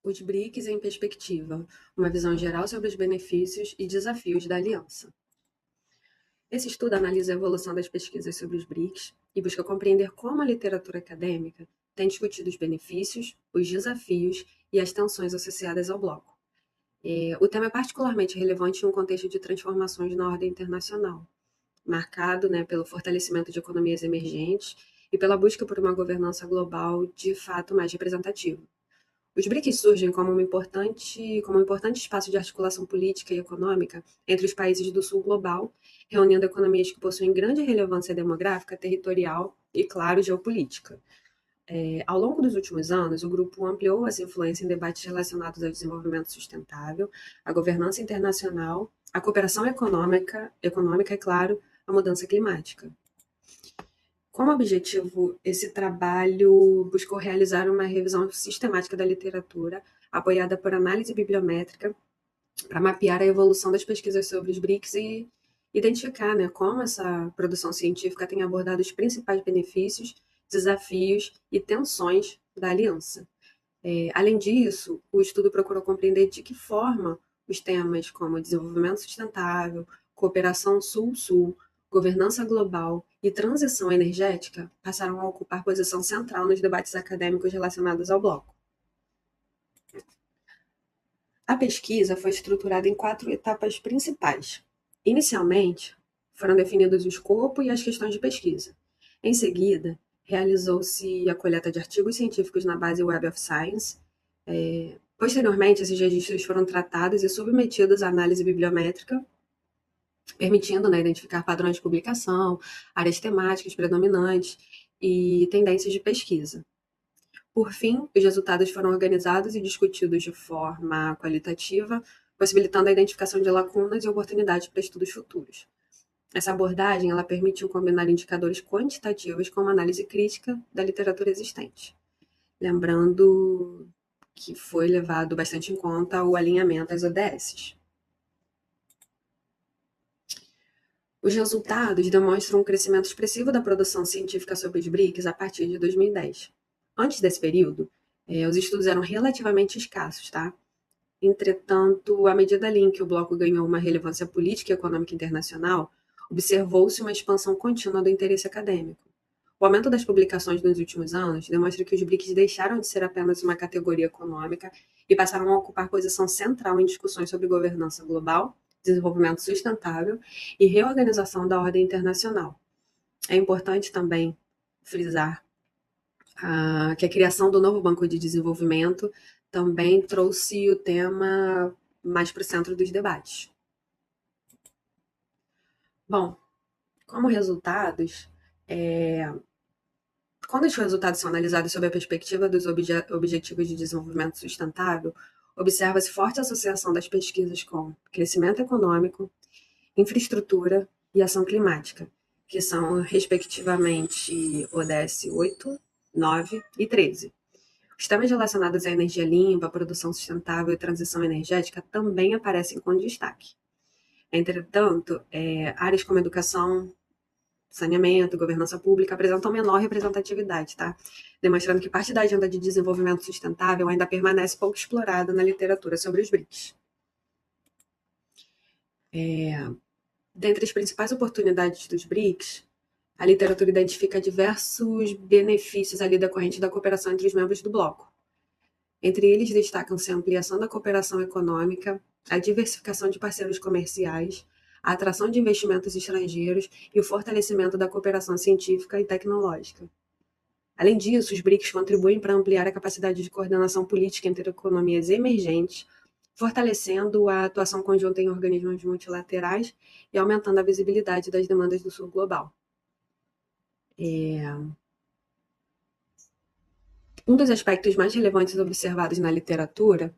Os BRICS em perspectiva, uma visão geral sobre os benefícios e desafios da aliança. Esse estudo analisa a evolução das pesquisas sobre os BRICS e busca compreender como a literatura acadêmica tem discutido os benefícios, os desafios e as tensões associadas ao bloco. O tema é particularmente relevante em um contexto de transformações na ordem internacional, marcado, pelo fortalecimento de economias emergentes e pela busca por uma governança global de fato mais representativa. Os BRICS surgem como um importante espaço de articulação política e econômica entre os países do sul global, reunindo economias que possuem grande relevância demográfica, territorial e, claro, geopolítica. Ao longo dos últimos anos, o grupo ampliou as influências em debates relacionados ao desenvolvimento sustentável, à governança internacional, à cooperação econômica e, claro, à mudança climática. Como objetivo, esse trabalho buscou realizar uma revisão sistemática da literatura, apoiada por análise bibliométrica, para mapear a evolução das pesquisas sobre os BRICS e identificar, como essa produção científica tem abordado os principais benefícios, desafios e tensões da aliança. Além disso, o estudo procurou compreender de que forma os temas como desenvolvimento sustentável, cooperação Sul-Sul, governança global e transição energética passaram a ocupar posição central nos debates acadêmicos relacionados ao bloco. A pesquisa foi estruturada em 4 etapas principais. Inicialmente, foram definidos o escopo e as questões de pesquisa. Em seguida, realizou-se a coleta de artigos científicos na base Web of Science. Posteriormente, esses registros foram tratados e submetidos à análise bibliométrica, permitindo, identificar padrões de publicação, áreas temáticas predominantes e tendências de pesquisa. Por fim, os resultados foram organizados e discutidos de forma qualitativa, possibilitando a identificação de lacunas e oportunidades para estudos futuros. Essa abordagem ela permitiu combinar indicadores quantitativos com uma análise crítica da literatura existente. Lembrando que foi levado bastante em conta o alinhamento às ODS. Os resultados demonstram um crescimento expressivo da produção científica sobre os BRICS a partir de 2010. Antes desse período, os estudos eram relativamente escassos, tá? Entretanto, à medida em que o bloco ganhou uma relevância política e econômica internacional, observou-se uma expansão contínua do interesse acadêmico. O aumento das publicações nos últimos anos demonstra que os BRICS deixaram de ser apenas uma categoria econômica e passaram a ocupar posição central em discussões sobre governança global, desenvolvimento sustentável e reorganização da ordem internacional. É importante também frisar que a criação do novo Banco de Desenvolvimento também trouxe o tema mais para o centro dos debates. Bom, como resultados, quando os resultados são analisados sob a perspectiva dos Objetivos de Desenvolvimento Sustentável, observa-se forte associação das pesquisas com crescimento econômico, infraestrutura e ação climática, que são, respectivamente, ODS 8, 9 e 13. Os temas relacionados à energia limpa, produção sustentável e transição energética também aparecem com destaque. Entretanto, áreas como educação, saneamento, governança pública apresentam menor representatividade, tá? Demonstrando que parte da agenda de desenvolvimento sustentável ainda permanece pouco explorada na literatura sobre os BRICS. Dentre as principais oportunidades dos BRICS, a literatura identifica diversos benefícios ali decorrentes da cooperação entre os membros do bloco. Entre eles destacam-se a ampliação da cooperação econômica, a diversificação de parceiros comerciais, a atração de investimentos estrangeiros e o fortalecimento da cooperação científica e tecnológica. Além disso, os BRICS contribuem para ampliar a capacidade de coordenação política entre economias emergentes, fortalecendo a atuação conjunta em organismos multilaterais e aumentando a visibilidade das demandas do sul global. Um dos aspectos mais relevantes observados na literatura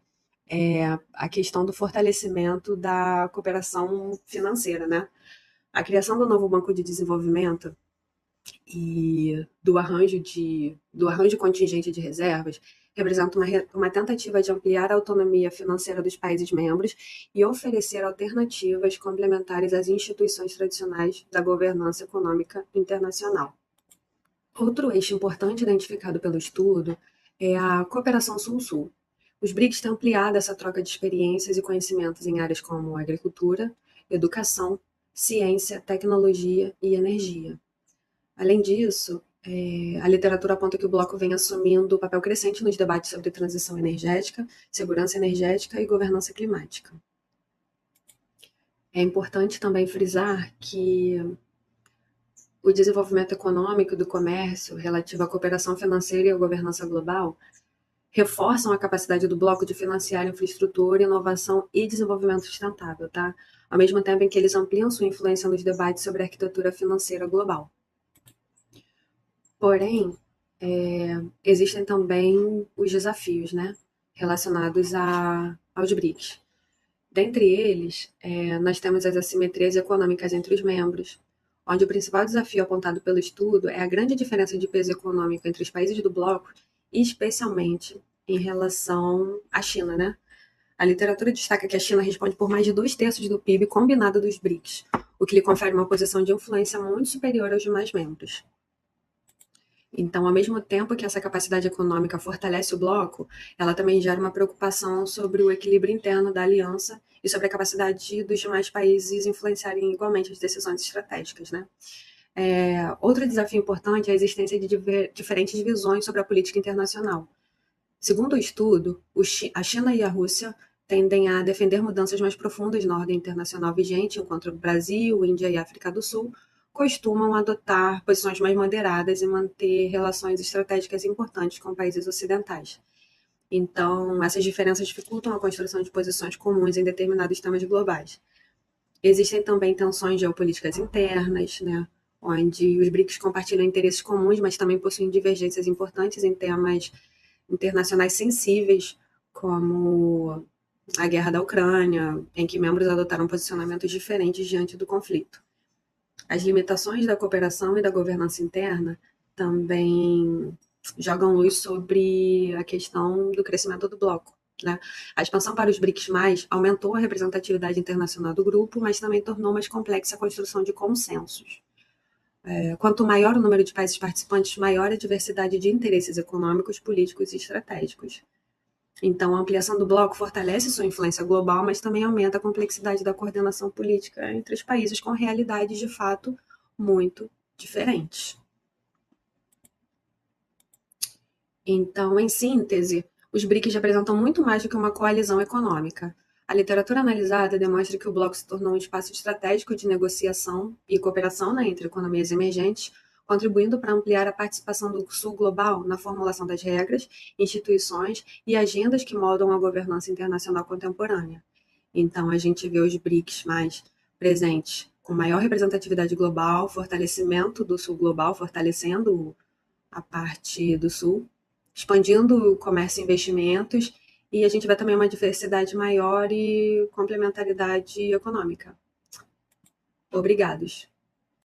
é a questão do fortalecimento da cooperação financeira, né? A criação do novo Banco de Desenvolvimento e do arranjo contingente de reservas representa uma tentativa de ampliar a autonomia financeira dos países membros e oferecer alternativas complementares às instituições tradicionais da governança econômica internacional. Outro eixo importante identificado pelo estudo é a cooperação Sul-Sul. Os BRICS têm ampliado essa troca de experiências e conhecimentos em áreas como agricultura, educação, ciência, tecnologia e energia. Além disso, a literatura aponta que o bloco vem assumindo um papel crescente nos debates sobre transição energética, segurança energética e governança climática. É importante também frisar que o desenvolvimento econômico do comércio relativo à cooperação financeira e à governança global reforçam a capacidade do bloco de financiar infraestrutura, inovação e desenvolvimento sustentável, tá? Ao mesmo tempo em que eles ampliam sua influência nos debates sobre a arquitetura financeira global. Porém, existem também os desafios, né, relacionados aos BRICS. Dentre eles, nós temos as assimetrias econômicas entre os membros, onde o principal desafio apontado pelo estudo é a grande diferença de peso econômico entre os países do bloco, especialmente em relação à China, né? A literatura destaca que a China responde por mais de 2/3 do PIB combinado dos BRICS, o que lhe confere uma posição de influência muito superior aos demais membros. Então, ao mesmo tempo que essa capacidade econômica fortalece o bloco, ela também gera uma preocupação sobre o equilíbrio interno da aliança e sobre a capacidade dos demais países influenciarem igualmente as decisões estratégicas, né? Outro desafio importante é a existência de diferentes visões sobre a política internacional. Segundo o estudo, a China e a Rússia tendem a defender mudanças mais profundas na ordem internacional vigente, enquanto o Brasil, Índia e África do Sul costumam adotar posições mais moderadas e manter relações estratégicas importantes com países ocidentais. Então, essas diferenças dificultam a construção de posições comuns em determinados temas globais. Existem também tensões geopolíticas internas, né, onde os BRICS compartilham interesses comuns, mas também possuem divergências importantes em temas internacionais sensíveis, como a guerra da Ucrânia, em que membros adotaram posicionamentos diferentes diante do conflito. As limitações da cooperação e da governança interna também jogam luz sobre a questão do crescimento do bloco, né? A expansão para os BRICS+, aumentou a representatividade internacional do grupo, mas também tornou mais complexa a construção de consensos. Quanto maior o número de países participantes, maior a diversidade de interesses econômicos, políticos e estratégicos. Então, a ampliação do bloco fortalece sua influência global, mas também aumenta a complexidade da coordenação política entre os países com realidades, de fato, muito diferentes. Então, em síntese, os BRICS representam muito mais do que uma coalizão econômica. A literatura analisada demonstra que o bloco se tornou um espaço estratégico de negociação e cooperação, né, entre economias emergentes, contribuindo para ampliar a participação do Sul global na formulação das regras, instituições e agendas que moldam a governança internacional contemporânea. Então, a gente vê os BRICS mais presentes, com maior representatividade global, fortalecimento do Sul global, fortalecendo a parte do Sul, expandindo o comércio e investimentos, e a gente vê também uma diversidade maior e complementaridade econômica. Obrigados.